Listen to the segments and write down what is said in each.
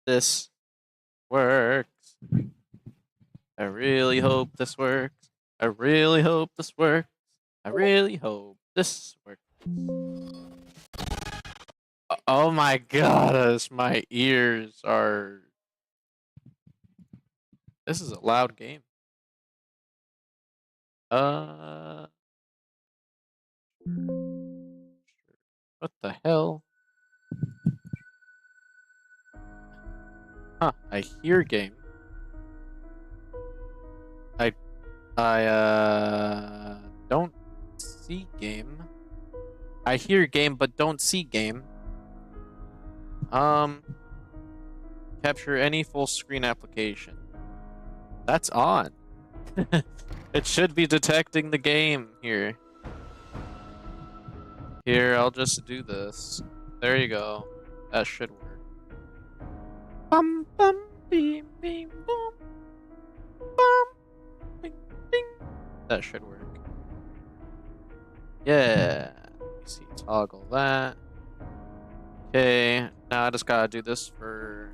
this works. I really hope this works. I really hope this works. I really hope this works. Oh my gosh, my ears are... This is a loud game. What the hell? Huh, I hear game. I don't see game. I hear game but don't see game. Capture any full screen application. That's on. It should be detecting the game here. Here, I'll just do this. There you go. That should work. Bum bum beam beam boom. Bum ding ding. That should work. Yeah. Let me see. Toggle that. Okay. Now I just gotta do this for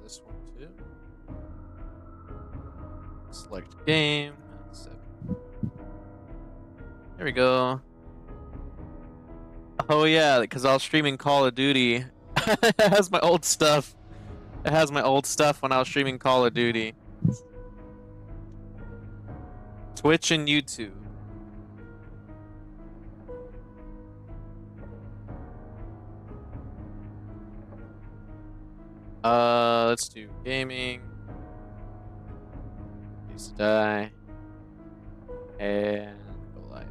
this one too. Select game. There we go. Oh yeah, because I was streaming Call of Duty. It has my old stuff. It has my old stuff when I was streaming Call of Duty. Twitch and YouTube. Let's do gaming. Please die. And go live.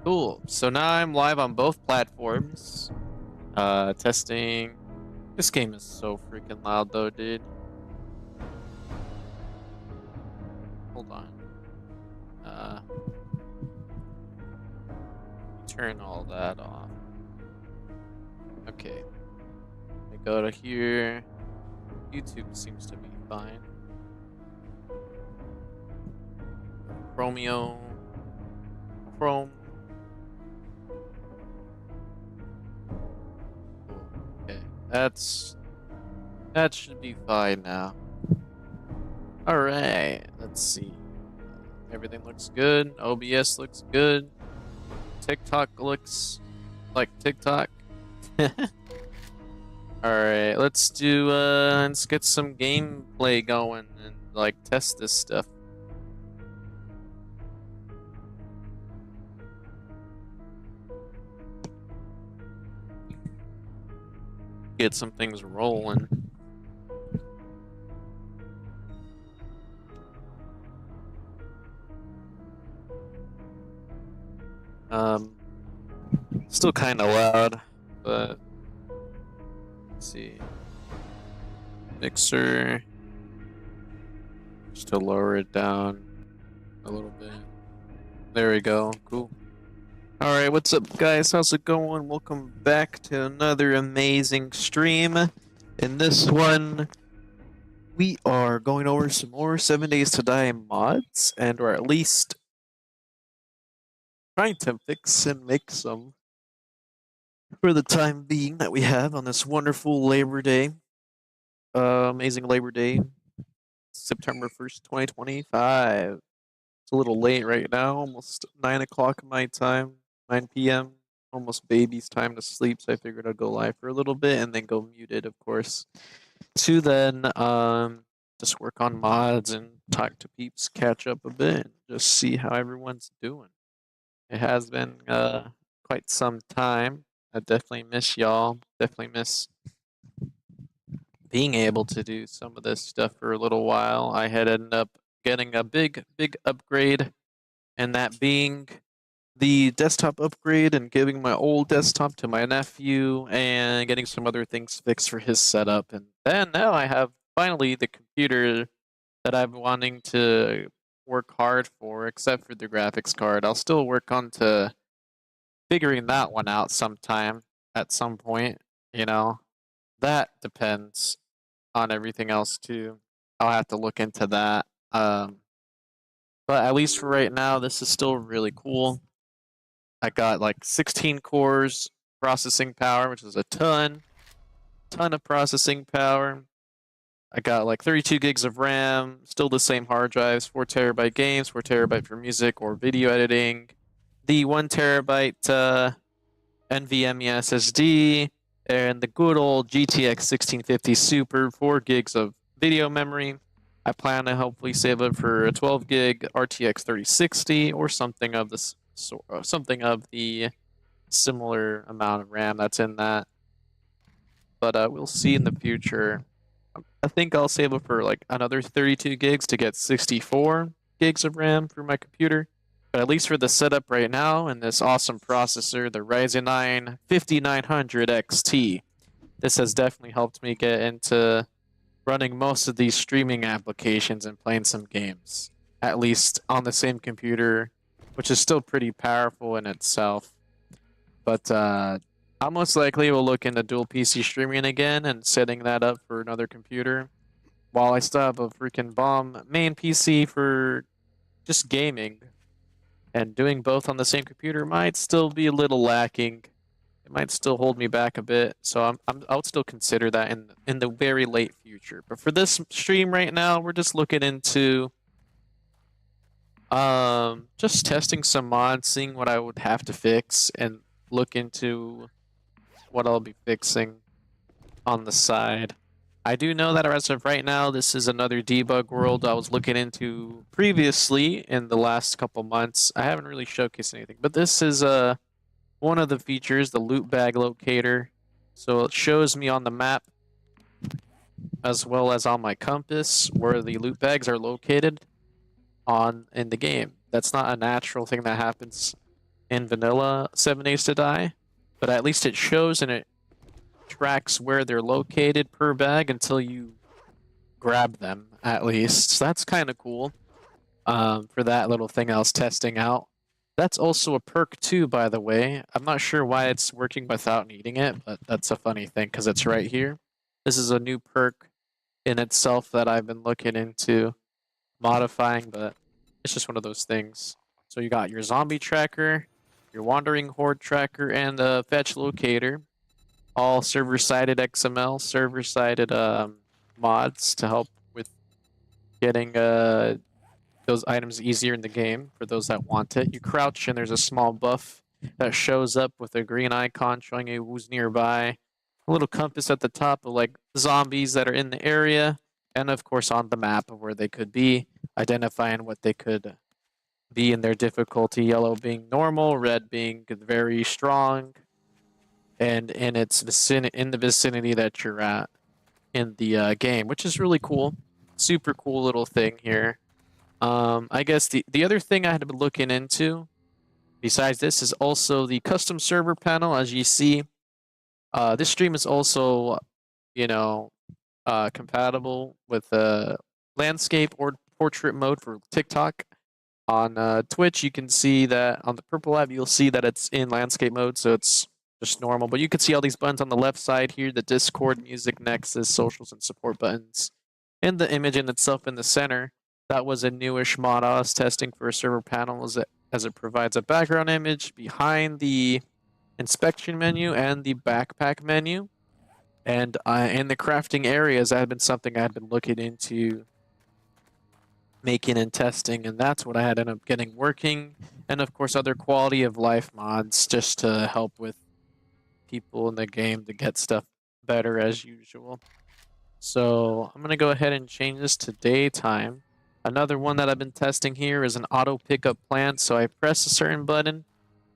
Cool. So now I'm live on both platforms. Testing. This game is so freaking loud though, dude. Hold on. Turn all that off. Okay. I go to here. YouTube seems to be fine. Chrome. Okay, that should be fine now. All right, let's see. Everything looks good. OBS looks good. TikTok looks like TikTok. Alright, let's get some gameplay going and like test this stuff. Get some things rolling. Still kind of loud, but let's see. Mixer, just to lower it down a little bit. There we go. Cool. All right, what's up, guys? How's it going? Welcome back to another amazing stream. In this one, we are going over some more 7 Days to Die mods, and or at least trying to fix and make some for the time being that we have on this wonderful Labor Day. Amazing Labor Day, September 1st, 2025. It's a little late right now, almost 9 o'clock my time, 9 p.m. Almost baby's time to sleep, so I figured I'd go live for a little bit and then go muted, of course. To then just work on mods and talk to peeps, catch up a bit, and just see how everyone's doing. It has been quite some time. I definitely miss y'all. Definitely miss being able to do some of this stuff for a little while. I had ended up getting a big upgrade, and that being the desktop upgrade and giving my old desktop to my nephew and getting some other things fixed for his setup. And then now I have finally the computer that I've been wanting to work hard for, except for the graphics card. I'll still work on to figuring that one out sometime at some point, you know. That depends on everything else too. I'll have to look into that. But at least for right now, this is still really cool. I got like 16 cores, processing power, which is a ton of processing power. I got like 32 gigs of RAM, still the same hard drives, 4 terabyte games, 4 terabyte for music or video editing, the 1 terabyte NVMe SSD, and the good old GTX 1650 Super, 4 gigs of video memory. I plan to hopefully save up for a 12 gig RTX 3060 or something of the similar amount of RAM that's in that. But we'll see in the future. I think I'll save up for like another 32 gigs to get 64 gigs of RAM for my computer. But at least for the setup right now and this awesome processor, the Ryzen 9 5900 XT, this has definitely helped me get into running most of these streaming applications and playing some games, at least on the same computer, which is still pretty powerful in itself. But I most likely will look into dual PC streaming again and setting that up for another computer, while I still have a freaking bomb main PC for just gaming. And doing both on the same computer might still be a little lacking. It might still hold me back a bit, so I would still consider that in the very late future. But for this stream right now, we're just looking into just testing some mods, seeing what I would have to fix, and look into what I'll be fixing on the side. I do know that as of right now, this is another debug world I was looking into previously in the last couple months. I haven't really showcased anything, but this is one of the features, the loot bag locator. So it shows me on the map as well as on my compass where the loot bags are located in the game. That's not a natural thing that happens in vanilla 7 Days to Die, but at least it shows and it tracks where they're located per bag until you grab them, at least. So that's kind of cool for that little thing I was testing out. That's also a perk too, by the way. I'm not sure why it's working without needing it, but that's a funny thing because it's right here. This is a new perk in itself that I've been looking into modifying, but it's just one of those things. So you got your zombie tracker, your wandering horde tracker, and the fetch locator. All server-sided XML, server-sided mods to help with getting those items easier in the game for those that want it. You crouch and there's a small buff that shows up with a green icon showing you who's nearby. A little compass at the top of like zombies that are in the area, and of course on the map of where they could be, identifying what they could be in their difficulty. Yellow being normal, red being very strong, and in the vicinity that you're at in the game, which is really cool. Super cool little thing here. I guess the other thing I had been looking into, besides this, is also the custom server panel. As you see, this stream is also, compatible with landscape or portrait mode for TikTok. On Twitch, you can see that on the purple app, you'll see that it's in landscape mode, so it's just normal. But you can see all these buttons on the left side here, the Discord, Music, Nexus, Socials, and Support buttons. And the image in itself in the center, that was a newish mod I was testing for a server panel as it provides a background image behind the inspection menu and the backpack menu. And in the crafting areas, that had been something I had been looking into making and testing, and that's what I had ended up getting working. And of course, other quality of life mods just to help with people in the game to get stuff better as usual. So I'm going to go ahead and change this to daytime. Another one that I've been testing here is an auto pickup plan. So I press a certain button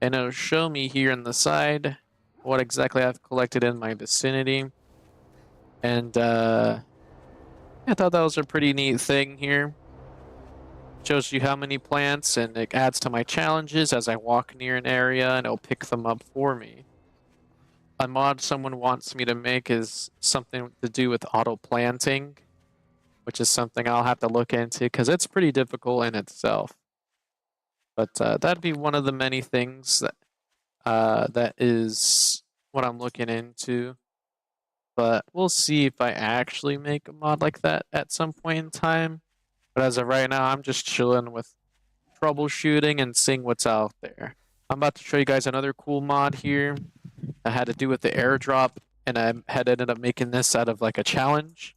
and it'll show me here on the side what exactly I've collected in my vicinity. And I thought that was a pretty neat thing here. Shows you how many plants, and it adds to my challenges as I walk near an area, and it'll pick them up for me. A mod someone wants me to make is something to do with auto planting, which is something I'll have to look into because it's pretty difficult in itself. But that'd be one of the many things that is what I'm looking into. But we'll see if I actually make a mod like that at some point in time. But as of right now, I'm just chilling with troubleshooting and seeing what's out there. I'm about to show you guys another cool mod here. that had to do with the airdrop, and I had ended up making this out of like a challenge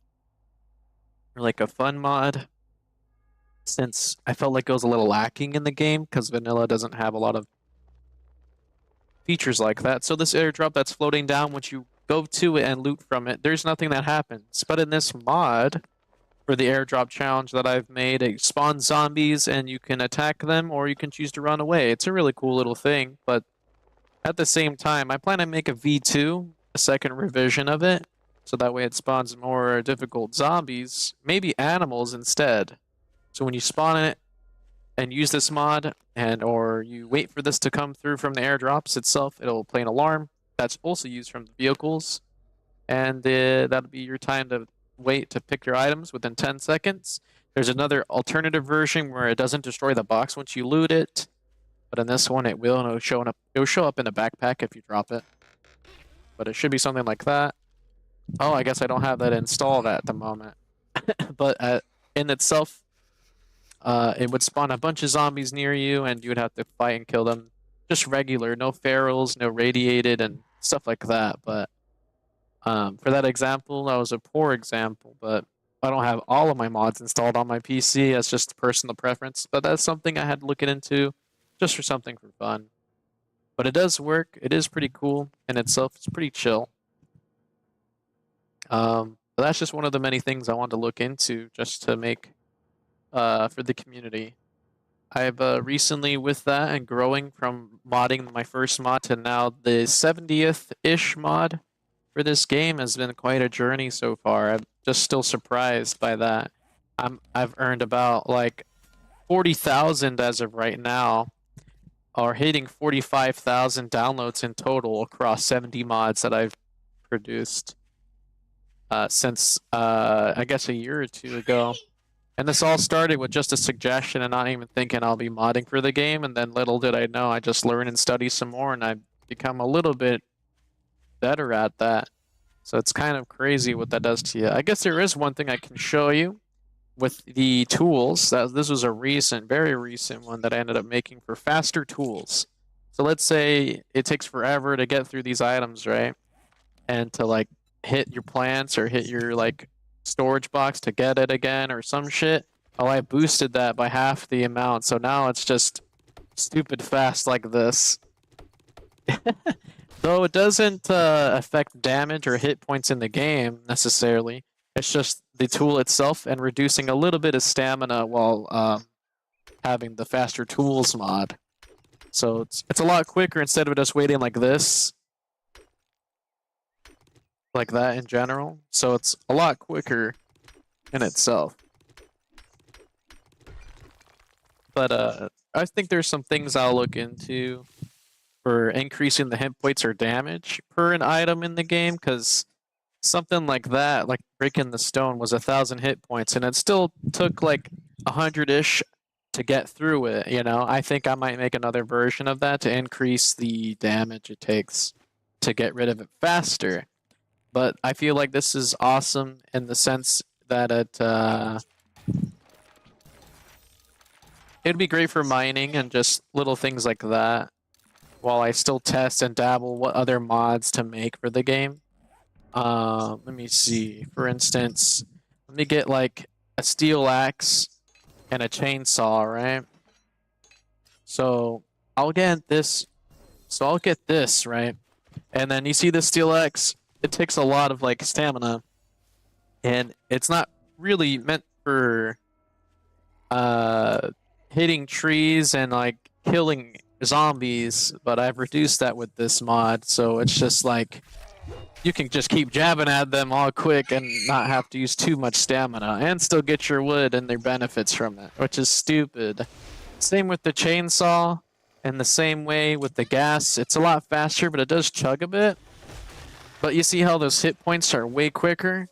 or like a fun mod, since I felt like it was a little lacking in the game because vanilla doesn't have a lot of features like that. So this airdrop that's floating down, once you go to it and loot from it, there's nothing that happens. But in this mod, for the airdrop challenge that I've made, it spawns zombies and you can attack them or you can choose to run away. It's a really cool little thing, but at the same time, I plan to make a V2, a second revision of it, so that way it spawns more difficult zombies, maybe animals instead. So when you spawn it and use this mod, or you wait for this to come through from the airdrops itself, it'll play an alarm that's also used from the vehicles, and that'll be your time to wait to pick your items within 10 seconds. There's another alternative version where it doesn't destroy the box once you loot it, but in this one it will, and it'll show up in the backpack if you drop it. But it should be something like that. Oh, I guess I don't have that installed at the moment. But in itself, it would spawn a bunch of zombies near you, and you would have to fight and kill them. Just regular, no ferals, no radiated, and stuff like that. But for that example, that was a poor example, but I don't have all of my mods installed on my PC. That's just personal preference. But that's something I had to look into, just for something for fun. But it does work. It is pretty cool in itself. It's pretty chill. But that's just one of the many things I wanted to look into just to make for the community. I've recently, with that and growing from modding my first mod to now the 70th-ish mod for this game, has been quite a journey so far. I'm just still surprised by that. I've earned about like 40,000 as of right now, or hitting 45,000 downloads in total across 70 mods that I've produced since I guess a year or two ago. And this all started with just a suggestion and not even thinking I'll be modding for the game, and then little did I know, I just learn and study some more, and I've become a little bit better at that. So it's kind of crazy what that does to you. I guess there is one thing I can show you with the tools. This was a recent, very recent one that I ended up making for faster tools. So let's say it takes forever to get through these items, right? And to like hit your plants or hit your like storage box to get it again or some shit. Oh, I boosted that by half the amount, so now it's just stupid fast like this. Though it doesn't affect damage or hit points in the game necessarily. It's just the tool itself and reducing a little bit of stamina while having the faster tools mod. So it's a lot quicker instead of just waiting like this. Like that in general. So it's a lot quicker in itself. But I think there's some things I'll look into for increasing the hit points or damage per an item in the game, because something like that, like breaking the stone, was 1,000 hit points, and it still took like 100-ish to get through it, you know? I think I might make another version of that to increase the damage it takes to get rid of it faster. But I feel like this is awesome in the sense that it'd be great for mining and just little things like that, while I still test and dabble what other mods to make for the game. Let me see. For instance, let me get like a steel axe and a chainsaw, right? So I'll get this. So I'll get this, right? And then you see the steel axe? It takes a lot of like stamina, and it's not really meant for hitting trees and like killing zombies, but I've reduced that with this mod, so it's just like you can just keep jabbing at them all quick and not have to use too much stamina and still get your wood and their benefits from it, which is stupid. Same with the chainsaw, and the same way with the gas. It's a lot faster, but it does chug a bit. But you see how those hit points are way quicker?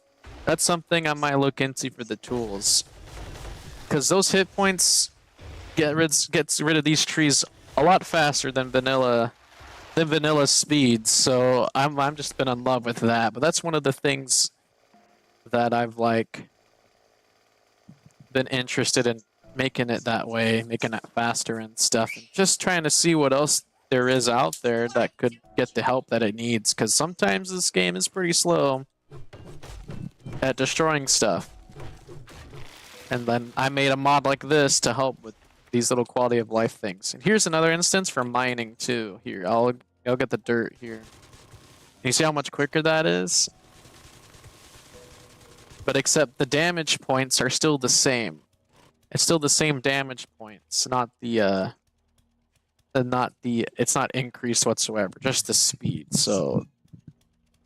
That's something I might look into for the tools, because those hit points gets rid of these trees a lot faster than vanilla speeds. So I'm just been in love with that. But that's one of the things that I've like been interested in, making it that way, making it faster and stuff, and just trying to see what else there is out there that could get the help that it needs, because sometimes this game is pretty slow at destroying stuff. And then I made a mod like this to help with these little quality of life things. And here's another instance for mining too. Here, I'll get the dirt here. You see how much quicker that is? But except the damage points are still the same. It's still the same damage points, not the it's not increased whatsoever, just the speed. So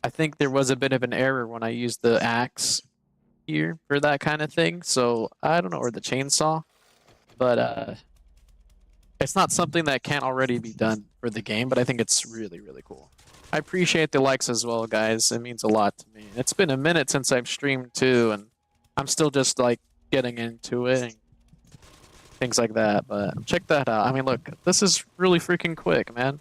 I think there was a bit of an error when I used the axe here for that kind of thing. So I don't know, or the chainsaw, but it's not something that can't already be done for the game, but I think it's really, really cool. I appreciate the likes as well, guys. It means a lot to me. It's been a minute since I've streamed too, and I'm still just like getting into it and things like that. But check that out. I mean, look, this is really freaking quick, man.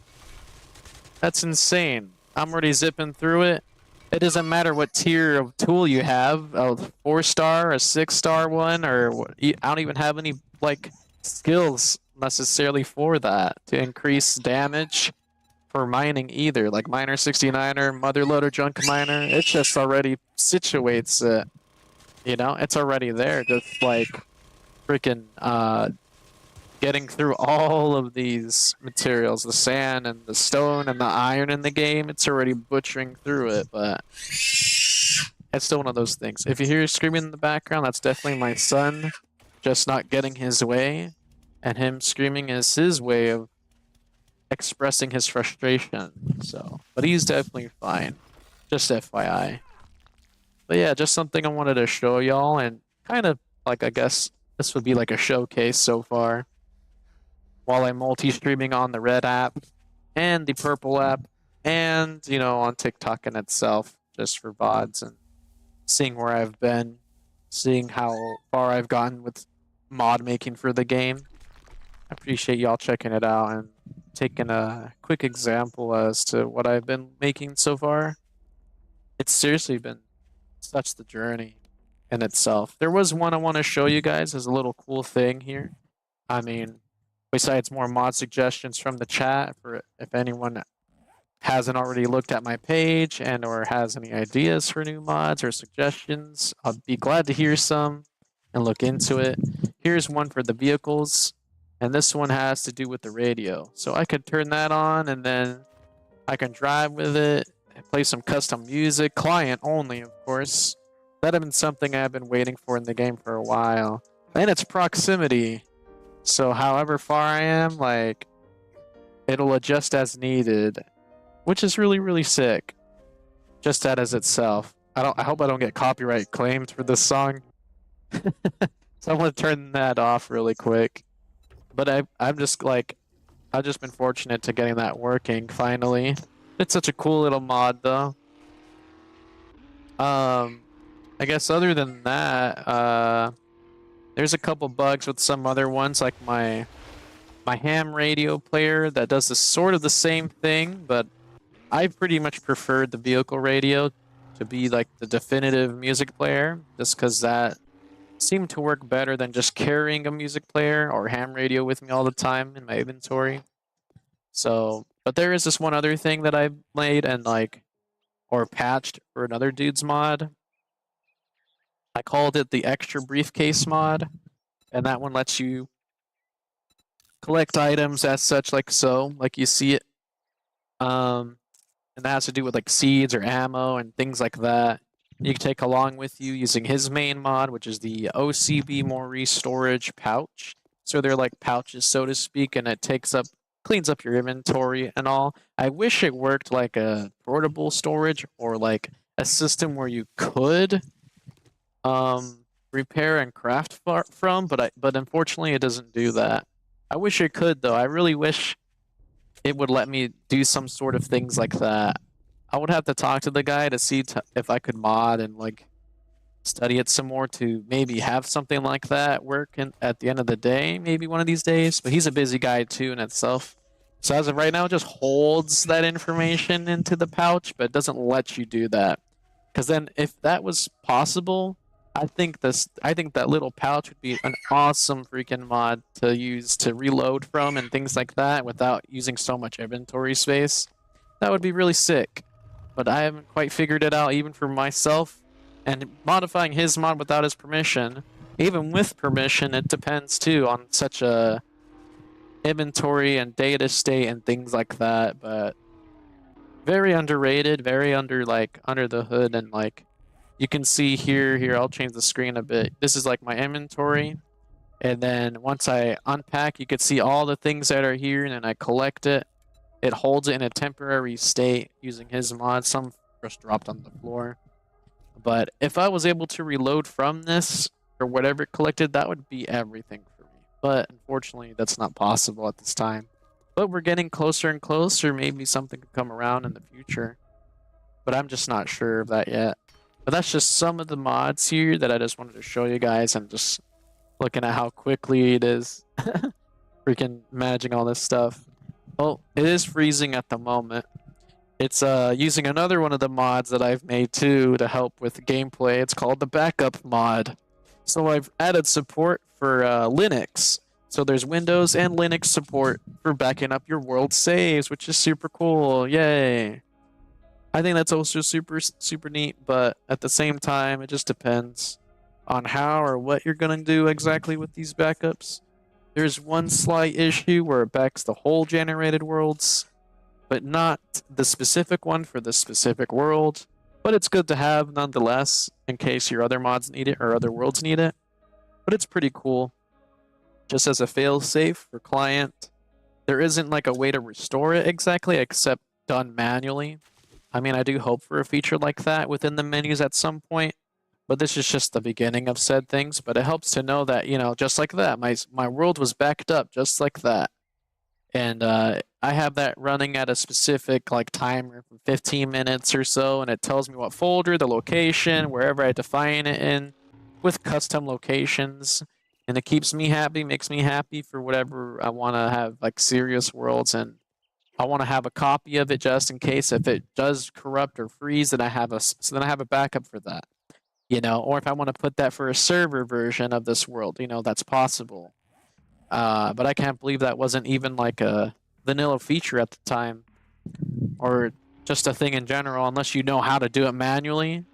That's insane. I'm already zipping through it. It doesn't matter what tier of tool you have, a 4-star, a 6-star one, or what, I don't even have any like skills necessarily for that to increase damage for mining either, like Miner 69er, Motherloader Junk Miner. It just already situates it, you know, it's already there, just like freaking getting through all of these materials, the sand and the stone and the iron in the game. It's already butchering through it, but it's still one of those things. If you hear screaming in the background, that's definitely my son just not getting his way, and him screaming is his way of expressing his frustration. So, but he's definitely fine, just FYI. But yeah, just something I wanted to show y'all, and kind of like, I guess this would be like a showcase so far while I'm multi-streaming on the red app and the purple app, and you know, on TikTok in itself, just for VODs, and seeing where I've been, seeing how far I've gotten with mod making for the game. I appreciate y'all checking it out and taking a quick example as to what I've been making so far. It's seriously been such the journey in itself. There was one I want to show you guys as a little cool thing here. I mean, besides more mod suggestions from the chat, for if anyone hasn't already looked at my page and or has any ideas for new mods or suggestions, I'll be glad to hear some and look into it. Here's one for the vehicles, and this one has to do with the radio. So I could turn that on, and then I can drive with it and play some custom music, client only, of course. That had been something I've been waiting for in the game for a while. And it's proximity. So however far I am, like, it'll adjust as needed, which is really, really sick. Just that as itself. I hope I don't get copyright claimed for this song. So I'm gonna turn that off really quick. But I'm just like, I've just been fortunate to getting that working finally. It's such a cool little mod though. I guess other than that, there's a couple bugs with some other ones, like my ham radio player that does sort of the same thing, but I pretty much preferred the vehicle radio to be like the definitive music player, just because that seemed to work better than just carrying a music player or ham radio with me all the time in my inventory. So, but there is this one other thing that I made and like, or patched for another dude's mod. I called it the extra briefcase mod, and that one lets you collect items as such, like so, like you see it. And that has to do with like seeds or ammo and things like that. You can take along with you using his main mod, which is the OCB Maurice storage pouch. So they're like pouches, so to speak, and it cleans up your inventory and all. I wish it worked like a portable storage or like a system where you could repair and craft from, but unfortunately it doesn't do that. I wish it could though. I really wish it would let me do some sort of things like that. I would have to talk to the guy to see if I could mod and like study it some more to maybe have something like that work at the end of the day, maybe one of these days. But he's a busy guy too in itself. So as of right now, it just holds that information into the pouch, but it doesn't let you do that. Because then if that was possible, I think that little pouch would be an awesome freaking mod to use to reload from and things like that without using so much inventory space. That would be really sick. But I haven't quite figured it out even for myself. And modifying his mod without his permission, even with permission, it depends too on such a inventory and data state and things like that. But very underrated, very under the hood, and like you can see here, I'll change the screen a bit. This is like my inventory. And then once I unpack, you can see all the things that are here, and then I collect it. It holds it in a temporary state using his mod. Some just dropped on the floor. But if I was able to reload from this, or whatever it collected, that would be everything for me. But unfortunately, that's not possible at this time. But we're getting closer and closer. Maybe something could come around in the future. But I'm just not sure of that yet. But that's just some of the mods here that I just wanted to show you guys, and just looking at how quickly it is freaking managing all this stuff. Well, it is freezing at the moment. It's using another one of the mods that I've made too to help with gameplay. It's called the backup mod. So I've added support for Linux. So there's Windows and Linux support for backing up your world saves, which is super cool. Yay! I think that's also super neat, but at the same time, it just depends on how or what you're gonna do exactly with these backups. There's one slight issue where it backs the whole generated worlds, but not the specific one for the specific world. But it's good to have nonetheless, in case your other mods need it or other worlds need it. But it's pretty cool. Just as a failsafe for client, there isn't like a way to restore it exactly, except done manually. I mean, I do hope for a feature like that within the menus at some point, but this is just the beginning of said things. But it helps to know that, you know, just like that, my world was backed up just like that. And I have that running at a specific like timer for 15 minutes or so, and it tells me what folder, the location, wherever I define it in, with custom locations. And it keeps me happy, makes me happy for whatever I want to have, like serious worlds, and I want to have a copy of it just in case if it does corrupt or freeze, then I have a backup for that. You know, or if I want to put that for a server version of this world, you know, that's possible. But I can't believe that wasn't even like a vanilla feature at the time, or just a thing in general, unless you know how to do it manually.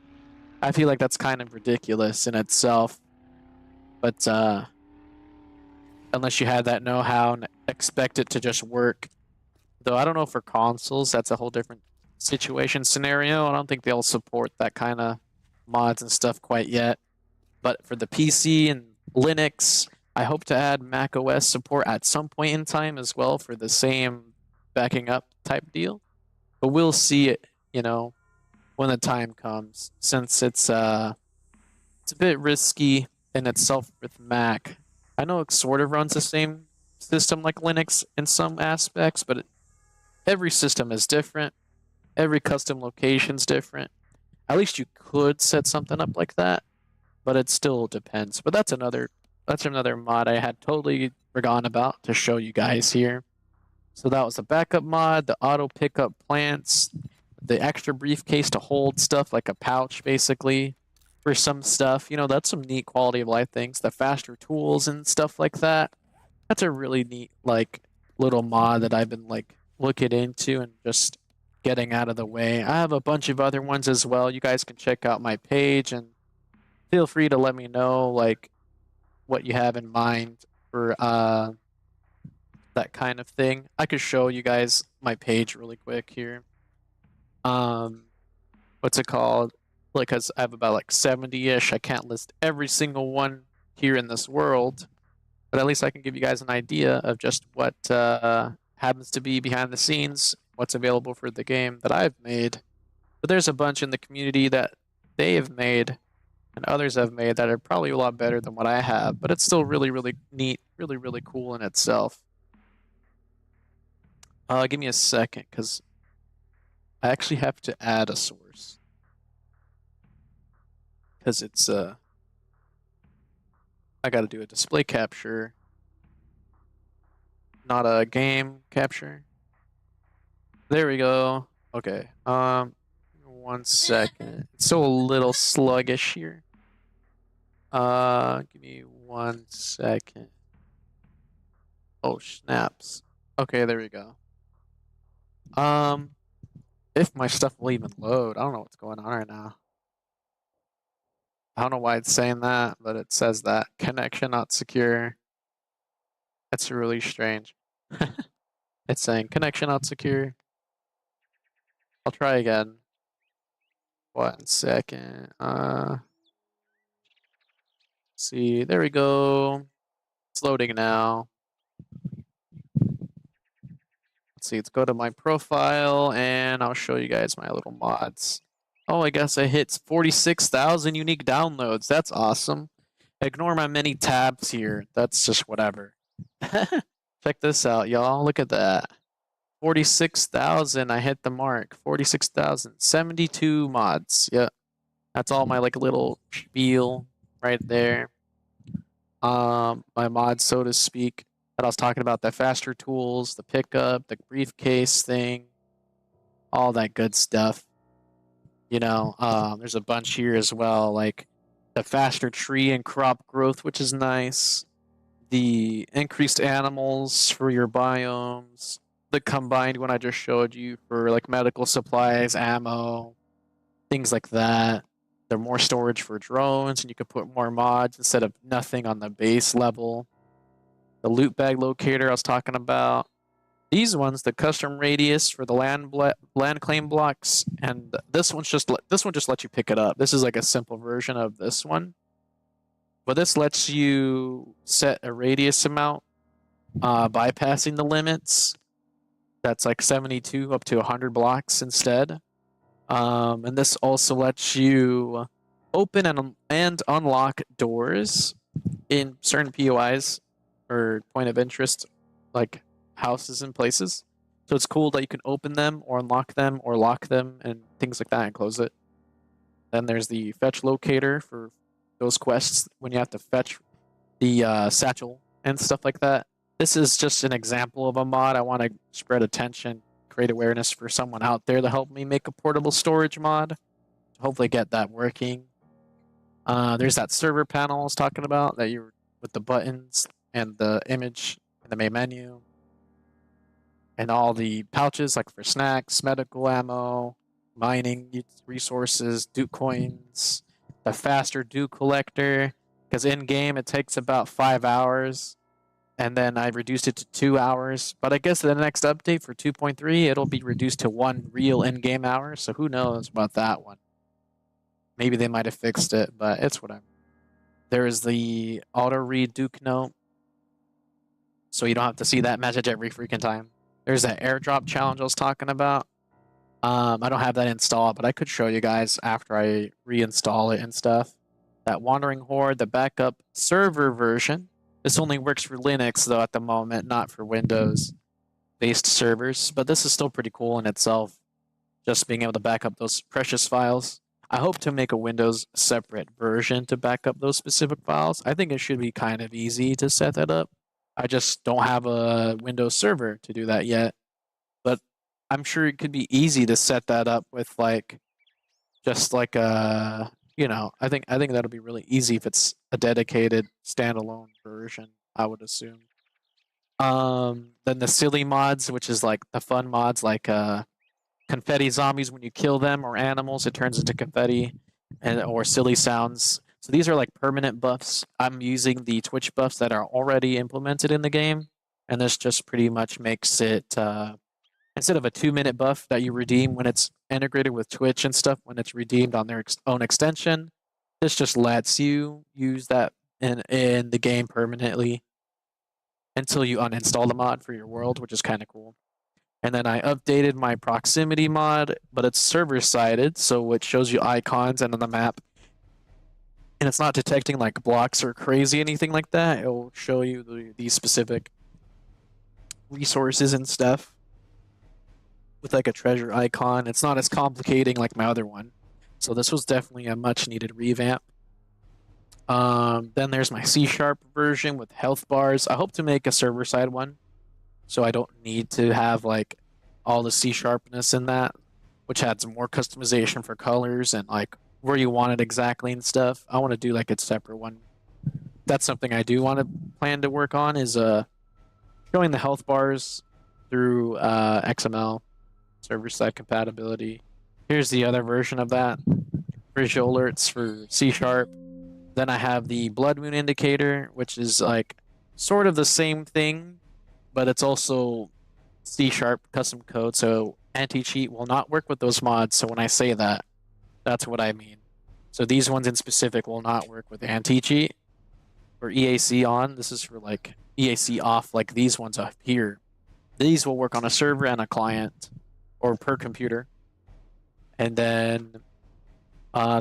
I feel like that's kind of ridiculous in itself. But unless you had that know-how and expect it to just work. Though I don't know for consoles, that's a whole different situation scenario. I don't think they'll support that kind of mods and stuff quite yet. But for the PC and Linux, I hope to add Mac OS support at some point in time as well for the same backing up type deal. But we'll see it, you know, when the time comes, since it's a bit risky in itself with Mac. I know it sort of runs the same system like Linux in some aspects, but every system is different. Every custom location's different. At least you could set something up like that, but it still depends. But that's another mod I had totally forgotten about to show you guys here. So that was the backup mod, the auto pickup plants, the extra briefcase to hold stuff like a pouch basically for some stuff. You know, that's some neat quality of life things. The faster tools and stuff like that. That's a really neat like little mod that I've been like looking into and just getting out of the way. I have a bunch of other ones as well. You guys can check out my page and feel free to let me know like what you have in mind for that kind of thing. I could show you guys my page really quick here. What's it called? Like, cause I have about like 70-ish. I can't list every single one here in this world, but at least I can give you guys an idea of just what happens to be behind the scenes, what's available for the game that I've made. But there's a bunch in the community that they have made and others have made that are probably a lot better than what I have, but it's still really, really neat, really, really cool in itself. Give me a second, because I actually have to add a source. Because it's, I gotta do a display capture, not a game capture. There we go. Okay, 1 second. It's still a little sluggish here. Give me 1 second. Oh, snaps. Okay, there we go. If my stuff will even load. I don't know what's going on right now. I don't know why it's saying that, but it says that connection not secure. That's really strange. It's saying connection not secure. I'll try again. 1 second. See, there we go. It's loading now. Let's see, let's go to my profile and I'll show you guys my little mods. Oh, I guess I hit 46,000 unique downloads. That's awesome. Ignore my many tabs here. That's just whatever. Check this out, y'all. Look at that. 46,000. I hit the mark. 46,000. 72 mods. Yeah. That's all my like little spiel right there. My mods, so to speak, that I was talking about, the faster tools, the pickup, the briefcase thing, all that good stuff. You know, there's a bunch here as well, like the faster tree and crop growth, which is nice. The increased animals for your biomes, the combined one I just showed you for like medical supplies, ammo, things like that. There more storage for drones, and you could put more mods instead of nothing on the base level. The loot bag locator I was talking about. These ones, the custom radius for the land claim blocks, and this one just lets you pick it up. This is like a simple version of this one, but this lets you set a radius amount, bypassing the limits. That's like 72 up to 100 blocks instead. And this also lets you open and unlock doors in certain POIs or point of interest, like houses and places. So it's cool that you can open them or unlock them or lock them and things like that and close it. Then there's the fetch locator for those quests when you have to fetch the satchel and stuff like that. This is just an example of a mod. I want to spread attention, create awareness for someone out there to help me make a portable storage mod. Hopefully get that working. There's that server panel I was talking about that you with the buttons and the image in the main menu. And all the pouches like for snacks, medical ammo, mining resources, Duke coins, the faster Duke collector, because in game it takes about 5 hours. And then I reduced it to 2 hours. But I guess the next update for 2.3, it'll be reduced to 1 real in-game hour. So who knows about that one? Maybe they might have fixed it, but it's whatever. There's the auto-read Duke note. So you don't have to see that message every freaking time. There's that airdrop challenge I was talking about. I don't have that installed, but I could show you guys after I reinstall it and stuff. That Wandering Horde, the backup server version. This only works for Linux, though, at the moment, not for Windows-based servers. But this is still pretty cool in itself, just being able to back up those precious files. I hope to make a Windows separate version to back up those specific files. I think it should be kind of easy to set that up. I just don't have a Windows server to do that yet. But I'm sure it could be easy to set that up with like, just like a, you know, I think that'll be really easy if it's a dedicated standalone version, I would assume. Then the silly mods, which is like the fun mods, like confetti zombies. When you kill them or animals, it turns into confetti, or silly sounds. So these are like permanent buffs. I'm using the Twitch buffs that are already implemented in the game, and this just pretty much makes it instead of a 2-minute buff that you redeem when it's integrated with Twitch and stuff, when it's redeemed on their own extension, this just lets you use that in the game permanently until you uninstall the mod for your world, which is kind of cool. And then I updated my proximity mod, but it's server-sided, so it shows you icons and on the map. And it's not detecting like blocks or crazy anything like that. It will show you the specific resources and stuff with like a treasure icon. It's not as complicating like my other one. So this was definitely a much needed revamp. Then there's my C# version with health bars. I hope to make a server side one, so I don't need to have like all the C# in that, which adds more customization for colors and like where you want it exactly and stuff. I want to do like a separate one. That's something I do want to plan to work on is showing the health bars through XML server side compatibility. Here's the other version of that. Visual alerts for C#. Then I have the blood moon indicator, which is like sort of the same thing, but it's also C# custom code. So anti-cheat will not work with those mods. So when I say that, that's what I mean. So these ones in specific will not work with anti-cheat or EAC on. This is for like EAC off, like these ones up here. These will work on a server and a client or per computer. And then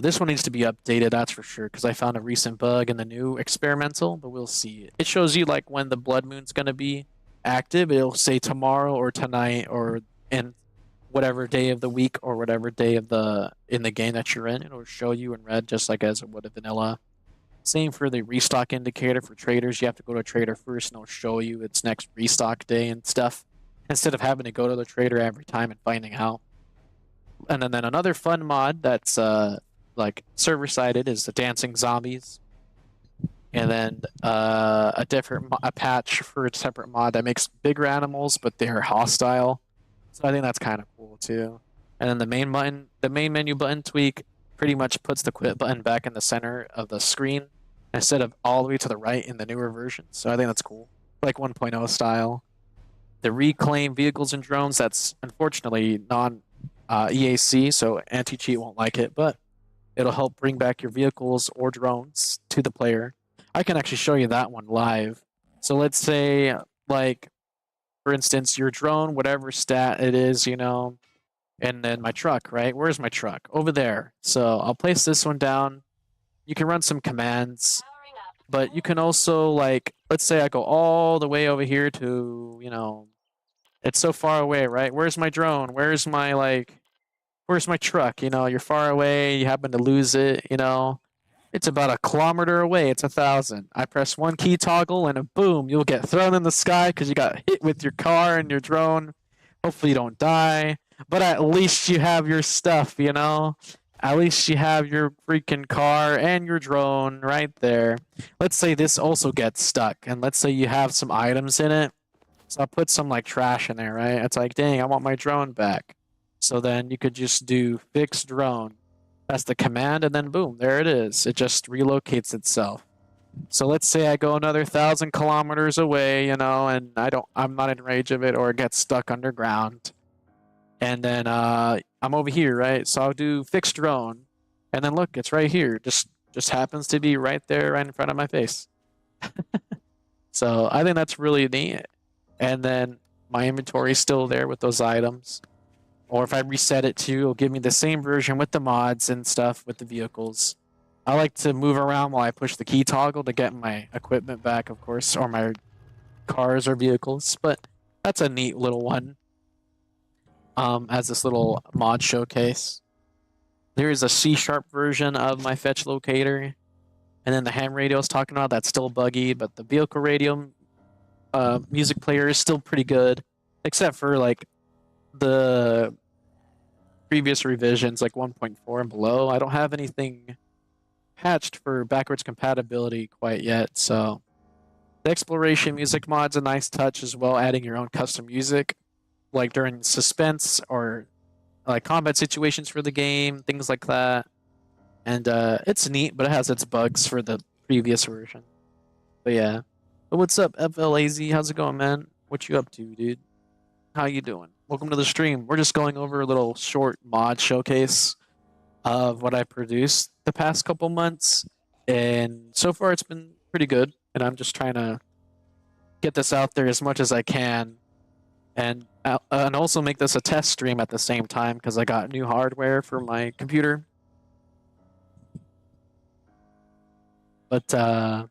this one needs to be updated, that's for sure, because I found a recent bug in the new experimental, but we'll see. It shows you like when the blood moon's going to be active. It'll say tomorrow or tonight or in whatever day of the week or whatever day of in the game that you're in. It'll show you in red just like as it would a vanilla. Same for the restock indicator for traders. You have to go to a trader first and it'll show you its next restock day and stuff instead of having to go to the trader every time and finding out. And then another fun mod that's like server-sided is the dancing zombies. And then a patch for a separate mod that makes bigger animals, but they're hostile. So I think that's kind of cool too. And then the main menu button tweak pretty much puts the quit button back in the center of the screen instead of all the way to the right in the newer version. So I think that's cool, like 1.0 style. The reclaim vehicles and drones, that's unfortunately EAC, so anti-cheat won't like it, but it'll help bring back your vehicles or drones to the player. I can actually show you that one live. So let's say, like, for instance, your drone, whatever stat it is, you know, and then my truck, right? Where's my truck? Over there. So I'll place this one down. You can run some commands, but you can also, like, let's say I go all the way over here to, you know, it's so far away, right? Where's my drone? Where's my truck? You know, you're far away, you happen to lose it, you know. It's about 1 kilometer away, it's 1,000. I press one key toggle and boom, you'll get thrown in the sky because you got hit with your car and your drone. Hopefully you don't die, but at least you have your stuff, you know? At least you have your freaking car and your drone right there. Let's say this also gets stuck, and let's say you have some items in it. So I'll put some like trash in there, right? It's like, dang, I want my drone back. So then you could just do fix drone. That's the command, and then boom, there it is. It just relocates itself. So let's say I go another 1,000 kilometers away, you know, and I'm not in range of it, or it gets stuck underground. And then I'm over here, right? So I'll do fix drone, and then look, it's right here. Just happens to be right there, right in front of my face. So I think that's really neat. And then my inventory is still there with those items. Or if I reset it to, it'll give me the same version with the mods and stuff with the vehicles. I like to move around while I push the key toggle to get my equipment back, of course, or my cars or vehicles. But that's a neat little one. As this little mod showcase. There is a C# version of my fetch locator. And then the ham radio I was talking about, that's still buggy, but the vehicle radio music player is still pretty good, except for like the previous revisions, like 1.4 and below. I don't have anything patched for backwards compatibility quite yet, so the exploration music mod's a nice touch as well, adding your own custom music, like during suspense or like combat situations for the game, things like that. And it's neat, but it has its bugs for the previous version. But yeah. But what's up, FLAZ? How's it going, man? What you up to, dude? How you doing? Welcome to the stream. We're just going over a little short mod showcase of what I produced the past couple months. And so far it's been pretty good. And I'm just trying to get this out there as much as I can. And also make this a test stream at the same time because I got new hardware for my computer. But I'm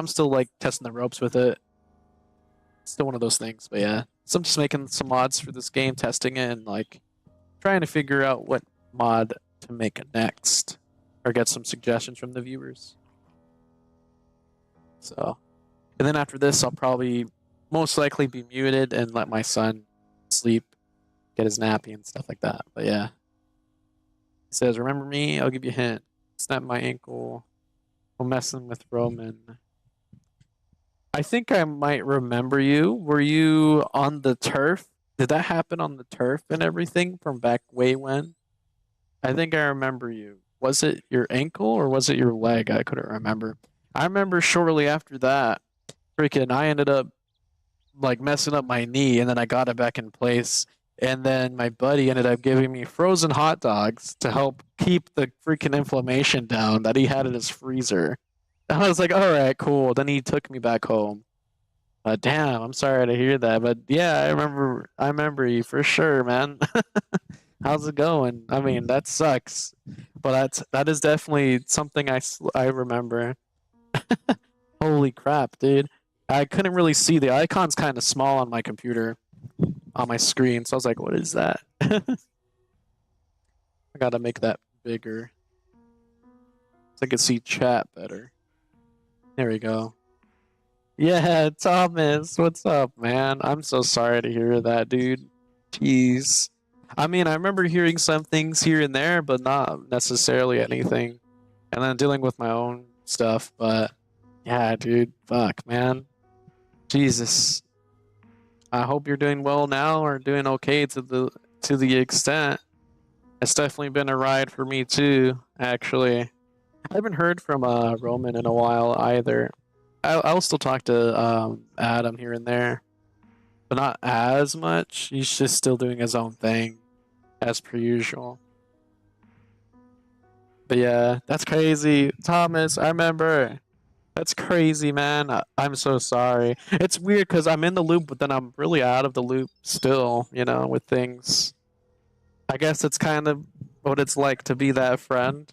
still like testing the ropes with it. Still one of those things, but yeah. So I'm just making some mods for this game, testing it, and like trying to figure out what mod to make next, or get some suggestions from the viewers. So, and then after this, I'll probably most likely be muted and let my son sleep, get his nappy and stuff like that. But yeah. He says, "Remember me? I'll give you a hint. Snap my ankle. I'm messing with Roman." I think I might remember you. Were you on the turf? Did that happen on the turf and everything from back way when? I think I remember you. Was it your ankle or was it your leg? I couldn't remember. I remember shortly after that, freaking, I ended up like messing up my knee and then I got it back in place. And then my buddy ended up giving me frozen hot dogs to help keep the freaking inflammation down that he had in his freezer. And I was like, all right, cool. Then he took me back home. Damn, I'm sorry to hear that, but yeah, I remember you for sure, man. How's it going? I mean, that sucks, but that is definitely something I remember. Holy crap, dude! I couldn't really see the icon's kind of small on my computer, on my screen, so I was like, "What is that?" I gotta make that bigger so I can see chat better. There we go. Yeah, Thomas, what's up, man? I'm so sorry to hear that, dude. Jeez. I mean, I remember hearing some things here and there, but not necessarily anything. And then dealing with my own stuff, but yeah, dude, fuck, man. Jesus. I hope you're doing well now or doing okay to the extent. It's definitely been a ride for me too, actually. I haven't heard from Roman in a while either. I'll still talk to Adam here and there, but not as much. He's just still doing his own thing, as per usual. But yeah, that's crazy, Thomas. I remember. That's crazy, man. I'm so sorry. It's weird because I'm in the loop, but then I'm really out of the loop still. You know, with things. I guess it's kind of what it's like to be that friend.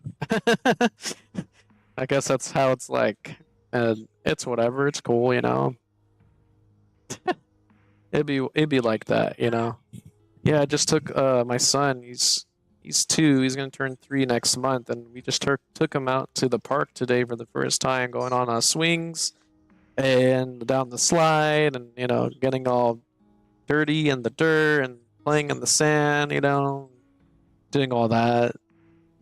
I guess that's how it's like. And it's whatever. It's cool, you know. It'd be like that, you know. Yeah, I just took my son. He's 2. He's gonna turn 3 next month, and we just took him out to the park today for the first time, going on swings and down the slide, and you know, getting all dirty in the dirt and playing in the sand, you know, doing all that.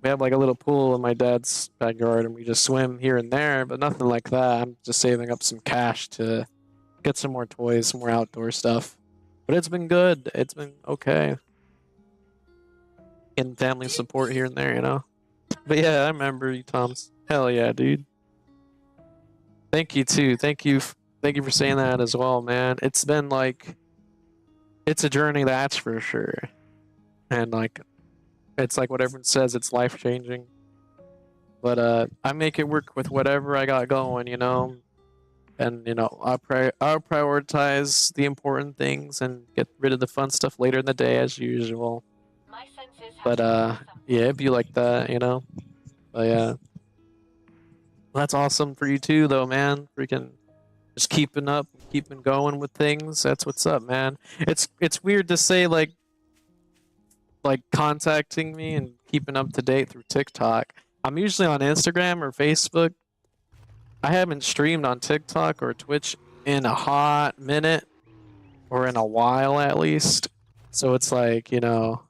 We have like a little pool in my dad's backyard, and we just swim here and there, but nothing like that. I'm just saving up some cash to get some more toys, some more outdoor stuff. But it's been good. It's been okay. Getting family support here and there, you know. But yeah, I remember you, Toms. Hell yeah, dude. Thank you too. Thank you for saying that as well, man. It's been like, it's a journey, that's for sure. And like, it's like what everyone says, it's life changing. But I make it work with whatever I got going, you know. And you know, I'll prioritize the important things and get rid of the fun stuff later in the day as usual. But yeah, it'd be like that, you know. But yeah, that's awesome for you too, though, man. Freaking just keeping up, keeping going with things. That's what's up, man. It's weird to say like contacting me and keeping up to date through TikTok. I'm usually on Instagram or Facebook. I haven't streamed on TikTok or Twitch in a hot minute, or in a while at least. So it's like, you know,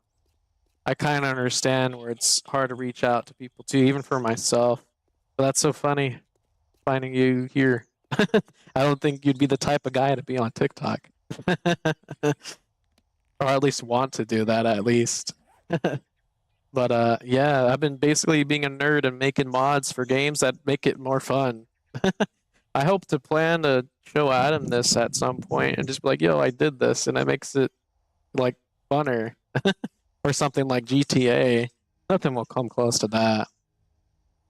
I kind of understand where it's hard to reach out to people too, even for myself. But that's so funny finding you here. I don't think you'd be the type of guy to be on TikTok. Or at least want to do that at least. But yeah, I've been basically being a nerd and making mods for games that make it more fun. I hope to plan to show Adam this at some point and just be like, yo, I did this, and it makes it like funner. Or something like GTA. Nothing will come close to that.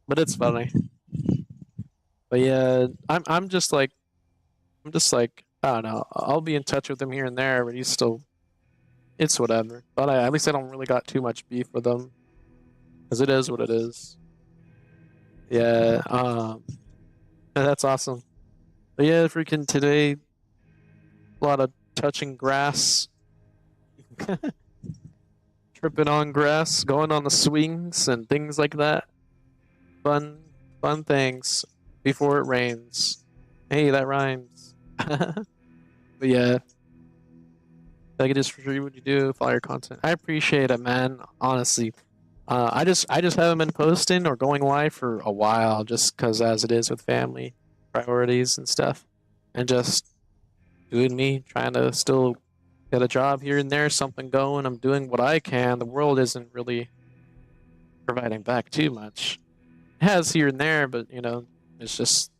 But it's funny. But yeah, I'm just like I don't know. I'll be in touch with him here and there, but he's still, it's whatever. But at least I don't really got too much beef with him, because it is what it is. Yeah, that's awesome. But yeah, freaking today, a lot of touching grass, tripping on grass, going on the swings and things like that. Fun things before it rains. Hey, that rhymes. But yeah, thank you just for what you do, follow your content. I appreciate it, man. Honestly, I just haven't been posting or going live for a while, just because as it is with family priorities and stuff, and just doing me, trying to still get a job here and there, something going. I'm doing what I can. The world isn't really providing back too much. It has here and there, but it's just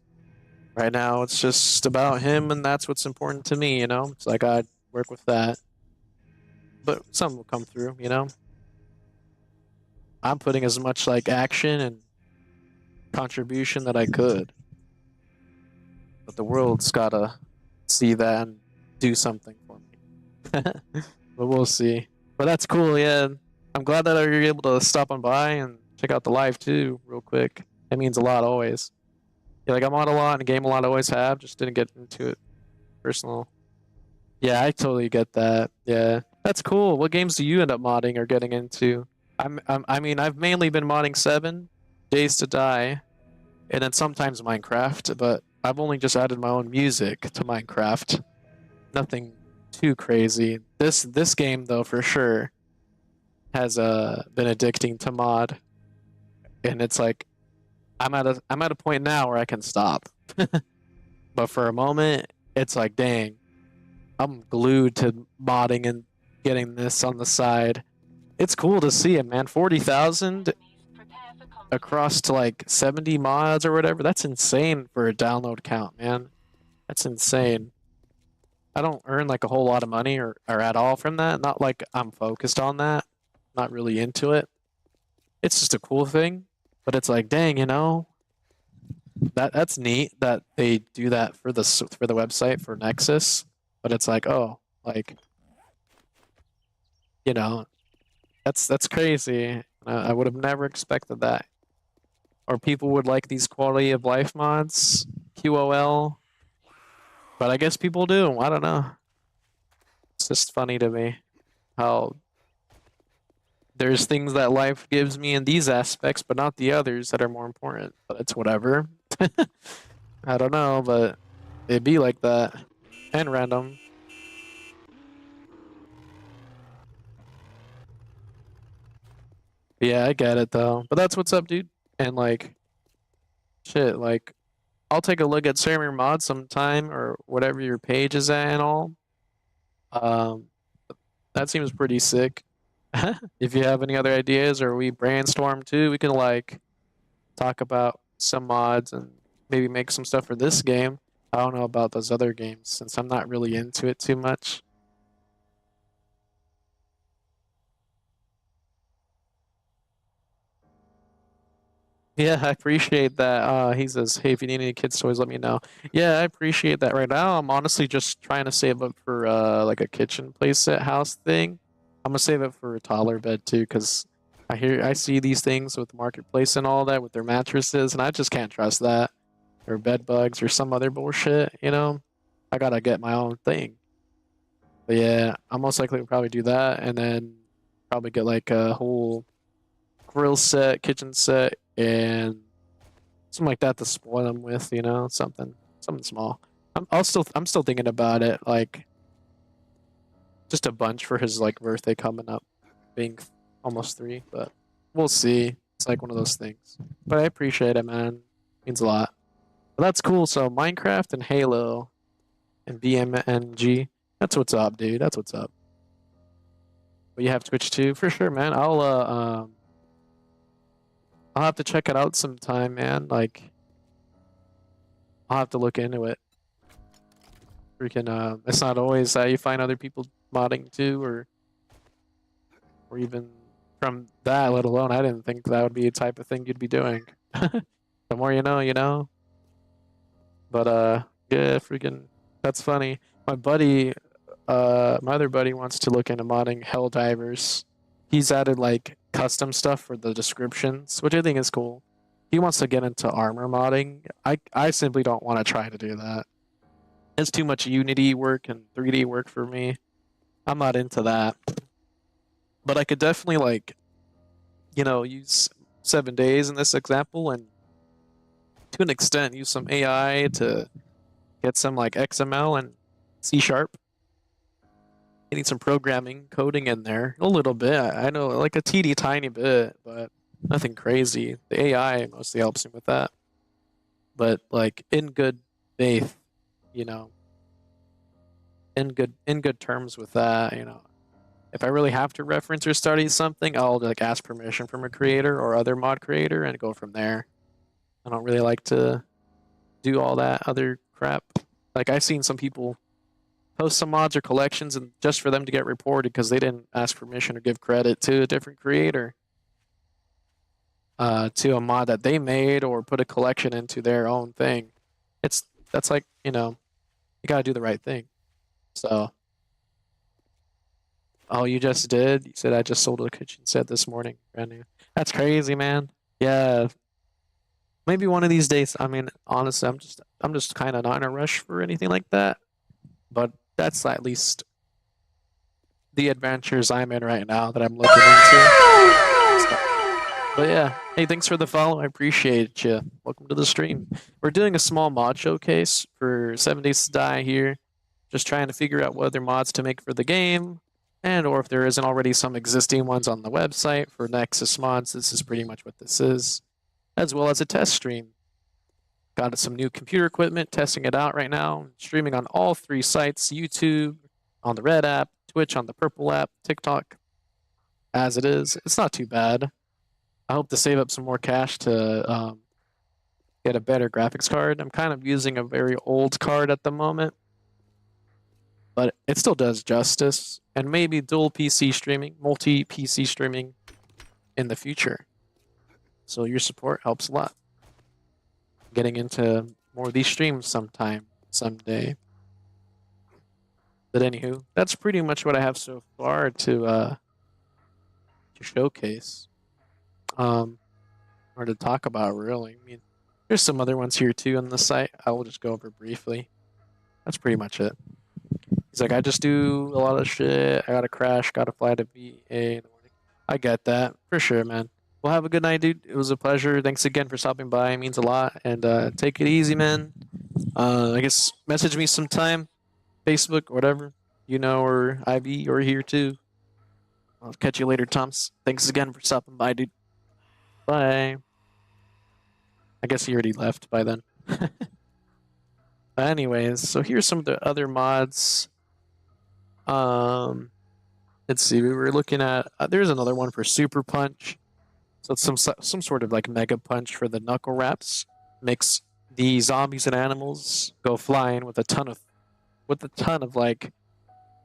right now. It's just about him, and that's what's important to me. So I gotta work with that. But something will come through. I'm putting as much like action and contribution that I could, but the world's gotta see that and do something for me. But we'll see. But that's cool, yeah. I'm glad that you're able to stop on by and check out the live too, real quick. It means a lot always. Yeah, like I'm on a lot and game a lot, always have. Just didn't get into it personal. Yeah, I totally get that. Yeah, that's cool. What games do you end up modding or getting into? I mean, I've mainly been modding 7, Days to Die, and then sometimes Minecraft. But I've only just added my own music to Minecraft. Nothing too crazy. This game though, for sure, has been addicting to mod, and it's like I'm at a point now where I can stop. But for a moment, it's like, dang, I'm glued to modding and getting this on the side. It's cool to see it, man. 40,000 across to like 70 mods or whatever. That's insane for a download count, man. That's insane. I don't earn like a whole lot of money or at all from that. Not like I'm focused on that. Not really into it. It's just a cool thing. But it's like, dang, that's neat that they do that for the website for Nexus. But it's like, oh, like, that's crazy. I would have never expected that. Or people would like these quality of life mods, QOL. But I guess people do. I don't know. It's just funny to me how there's things that life gives me in these aspects, but not the others that are more important. But it's whatever. I don't know, but it'd be like that. And random. Yeah, I get it though. But that's what's up, dude. And like, shit, like, I'll take a look at server mod sometime or whatever your page is at and all. Um, that seems pretty sick. If you have any other ideas or we brainstorm too, we can like talk about some mods and maybe make some stuff for this game. I don't know about those other games since I'm not really into it too much. Yeah, I appreciate that. He says, "Hey, if you need any kids' toys, let me know." Yeah, I appreciate that. Right now, I'm honestly just trying to save up for like a kitchen playset house thing. I'm gonna save it for a toddler bed too, because I see these things with marketplace and all that with their mattresses, and I just can't trust that or bed bugs or some other bullshit. I gotta get my own thing. But yeah, I'm most likely to probably do that, and then probably get like a whole grill set, kitchen set, and something like that to spoil them with, something small. I'm still thinking about it, like just a bunch for his like birthday coming up, being almost 3, but we'll see. It's like one of those things. But I appreciate it, man. Means a lot. But that's cool. So Minecraft and Halo and BMNG. That's what's up, dude. That's what's up. But you have Twitch too, for sure, man. I'll have to check it out sometime, man. Like, I'll have to look into it. Freaking, it's not always that you find other people modding too, or even from that, let alone, I didn't think that would be a type of thing you'd be doing. The more you know, you know. But, yeah, freaking, that's funny. My buddy, my other buddy wants to look into modding Helldivers. He's added, like, custom stuff for the descriptions, which I think is cool. He wants to get into armor modding. I simply don't want to try to do that. It's too much Unity work and 3D work for me. I'm not into that. But I could definitely, like, use 7 days in this example and to an extent use some AI to get some like XML and C# getting some programming, coding in there a little bit. I know, like a teeny tiny bit, but nothing crazy. The AI mostly helps me with that. But like in good faith, you know, in good terms with that, you know. If I really have to reference or study something, I'll like ask permission from a creator or other mod creator and go from there. I don't really like to do all that other crap. Like I've seen some people post some mods or collections and just for them to get reported because they didn't ask permission or give credit to a different creator, to a mod that they made or put a collection into their own thing. That's like, you know, you gotta do the right thing. So, oh, you just did? You said I just sold a kitchen set this morning, brand new. That's crazy, man. Yeah, maybe one of these days. I mean, honestly, I'm just kind of not in a rush for anything like that. But that's at least the adventures I'm in right now that I'm looking into. So, but yeah, hey, thanks for the follow. I appreciate you. Welcome to the stream. We're doing a small mod showcase for 7 Days to Die here. Just trying to figure out what other mods to make for the game, and or if there isn't already some existing ones on the website for Nexus mods. This is pretty much what this is, as well as a test stream. Got some new computer equipment, testing it out right now, streaming on all 3 sites, YouTube, on the Red app, Twitch on the Purple app, TikTok, as it is. It's not too bad. I hope to save up some more cash to get a better graphics card. I'm kind of using a very old card at the moment, but it still does justice, and maybe dual PC streaming, multi-PC streaming in the future. So your support helps a lot. Getting into more of these streams someday. But anywho, that's pretty much what I have so far to showcase. Or to talk about, really. I mean, there's some other ones here too on the site. I will just go over briefly. That's pretty much it. He's like, I just do a lot of shit. I gotta crash, gotta fly to VA in the morning. I get that, for sure, man. Well, have a good night, dude. It was a pleasure. Thanks again for stopping by. It means a lot. And take it easy, man. I guess message me sometime. Facebook, whatever. You know, or IB, or here too. I'll catch you later, Toms. Thanks again for stopping by, dude. Bye. I guess he already left by then. Anyways, so here's some of the other mods. Let's see. We were looking at. There's another one for Super Punch. So it's some sort of like Mega Punch for the knuckle wraps. Makes the zombies and animals go flying with a ton of like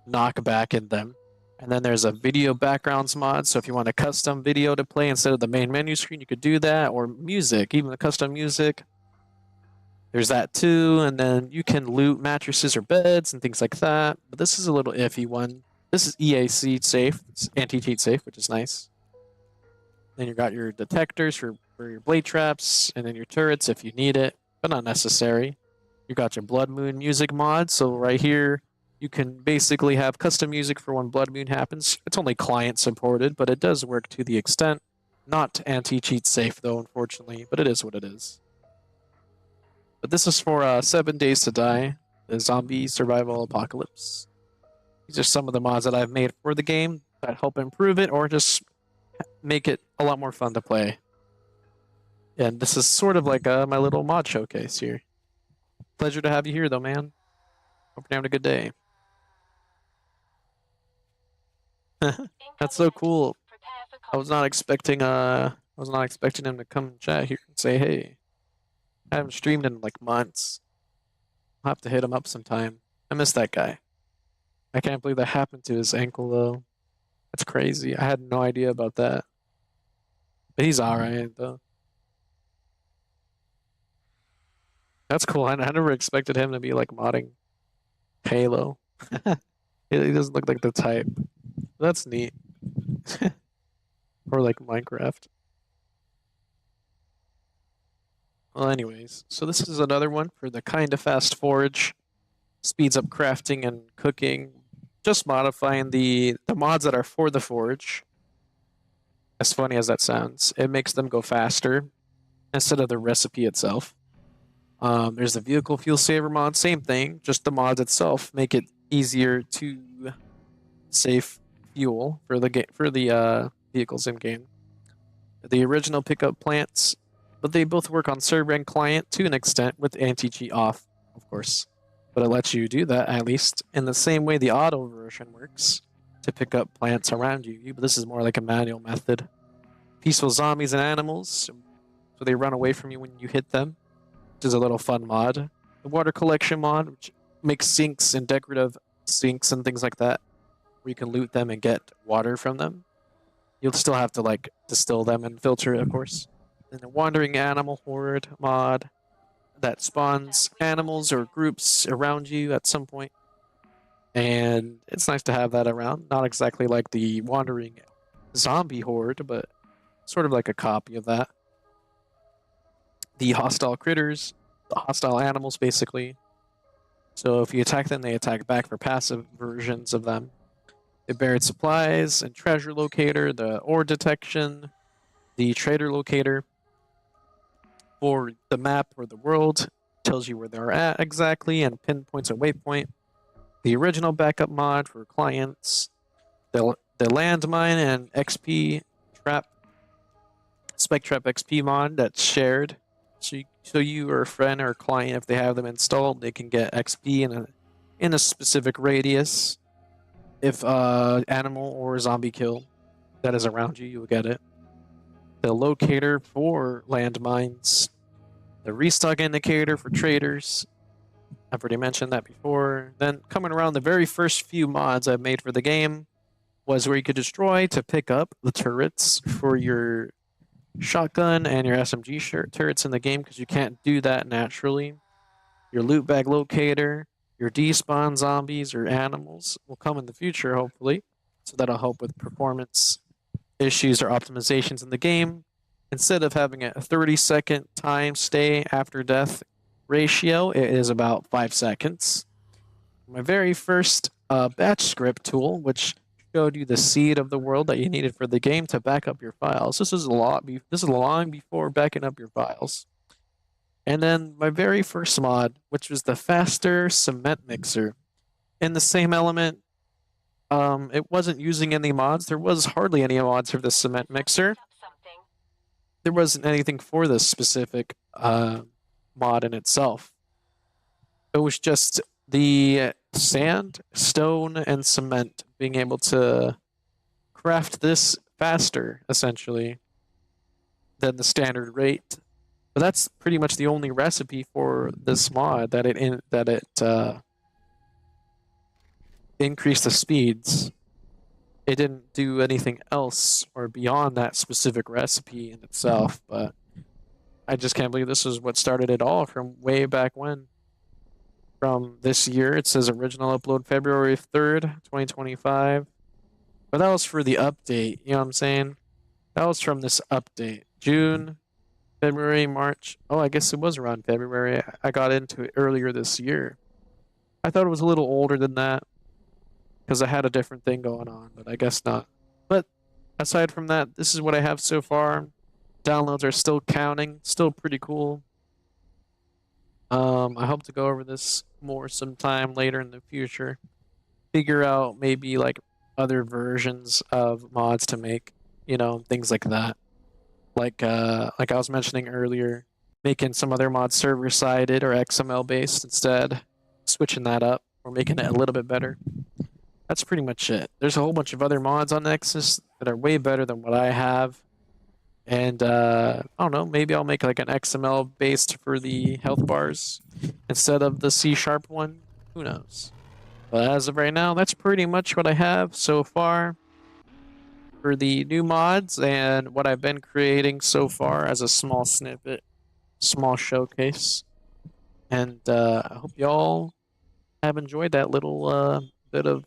knockback in them. And then there's a video backgrounds mod. So if you want a custom video to play instead of the main menu screen, you could do that. Or music, even the custom music. There's that too. And then you can loot mattresses or beds and things like that. But this is a little iffy one. This is EAC safe. It's anti-cheat safe, which is nice. Then you got your detectors for your blade traps, and then your turrets if you need it, but not necessary. You got your Blood Moon music mod. So right here, you can basically have custom music for when Blood Moon happens. It's only client supported, but it does work to the extent. Not anti-cheat safe though, unfortunately, but it is what it is. But this is for 7 Days to Die, the zombie survival apocalypse. These are some of the mods that I've made for the game that help improve it or just make it a lot more fun to play. And this is sort of like my little mod showcase here. Pleasure to have you here though, man. Hope you're having a good day. That's so cool. I was not expecting him to come chat here and say, hey. I haven't streamed in like months. I'll have to hit him up sometime. I miss that guy. I can't believe that happened to his ankle though. That's crazy. I had no idea about that. But he's alright though. That's cool. I never expected him to be like modding Halo. He doesn't look like the type. That's neat. Or like Minecraft. Well, anyways, so this is another one for the Kinda Fast Forge. Speeds up crafting and cooking. Just modifying the mods that are for the forge. As funny as that sounds, it makes them go faster instead of the recipe itself. There's the vehicle fuel saver mod, same thing, just the mods itself make it easier to safe fuel for the vehicles in game. The original pickup plants, but they both work on server and client to an extent with anti-cheat off, of course. But it lets you do that at least in the same way the auto version works to pick up plants around you. But this is more like a manual method. Peaceful zombies and animals, so they run away from you when you hit them, which is a little fun mod. The water collection mod, which makes sinks and decorative sinks and things like that, where you can loot them and get water from them. You'll still have to like distill them and filter it, of course. And the wandering animal horde mod that spawns animals or groups around you at some point. And it's nice to have that around. Not exactly like the wandering zombie horde, but sort of like a copy of that. The hostile critters, the hostile animals, basically. So if you attack them, they attack back for passive versions of them. The buried supplies and treasure locator, the ore detection, the trader locator for the map or the world, tells you where they're at exactly and pinpoints a waypoint. The original backup mod for clients, the landmine and XP trap, spec trap XP mod that's shared. So you or a friend or a client, if they have them installed, they can get XP in a specific radius. If animal or zombie kill that is around you, you will get it. The locator for landmines, the restock indicator for traders. I've already mentioned that before. Then coming around, the very first few mods I've made for the game was where you could destroy to pick up the turrets for your shotgun and your SMG turrets in the game, because you can't do that naturally. Your loot bag locator, your despawn zombies or animals will come in the future, hopefully. So that'll help with performance issues or optimizations in the game. Instead of having a 30-second time stay after death ratio, it is about 5 seconds. My very first batch script tool, which showed you the seed of the world that you needed for the game to back up your files. This is long before backing up your files. And then my very first mod, which was the faster cement mixer. In the same element, it wasn't using any mods. There was hardly any mods for the cement mixer. There wasn't anything for this specific mod in itself. It was just the sand, stone, and cement being able to craft this faster, essentially, than the standard rate. But that's pretty much the only recipe for this mod that it increased the speeds. It didn't do anything else or beyond that specific recipe in itself, but I just can't believe this is what started it all from way back when. From this year, it says original upload February 3rd, 2025. But that was for the update, you know what I'm saying? That was from this update. June, February, March. Oh, I guess it was around February. I got into it earlier this year. I thought it was a little older than that because I had a different thing going on, but I guess not. But aside from that, this is what I have so far. Downloads are still counting, still pretty cool. I hope to go over this more sometime later in the future. Figure out maybe like other versions of mods to make, you know, things like that. Like I was mentioning earlier, making some other mods server-sided or XML based instead, switching that up or making it a little bit better. That's pretty much it. There's a whole bunch of other mods on Nexus that are way better than what I have. And I don't know, maybe I'll make like an XML based for the health bars instead of the C# one. Who knows? But as of right now, that's pretty much what I have so far for the new mods and what I've been creating so far as a small snippet, small showcase. And I hope y'all have enjoyed that little bit of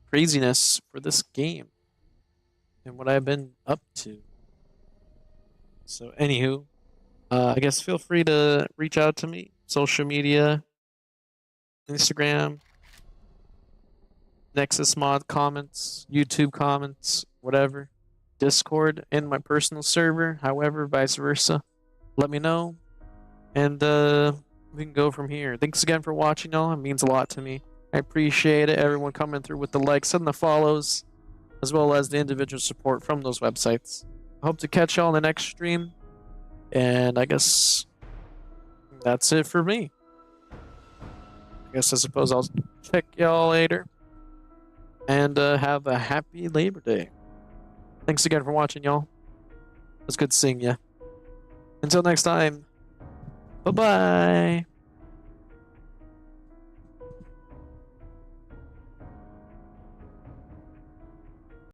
craziness for this game and what I've been up to. So anywho, I guess feel free to reach out to me, social media, Instagram, Nexus mod comments, YouTube comments, whatever, Discord, and my personal server, however, vice versa. Let me know, and we can go from here. Thanks again for watching, y'all. It means a lot to me. I appreciate it, everyone coming through with the likes and the follows, as well as the individual support from those websites. I hope to catch y'all in the next stream, and I guess that's it for me. I suppose I'll check y'all later, and have a happy Labor Day. Thanks again for watching, y'all. It was good seeing you. Until next time, bye-bye.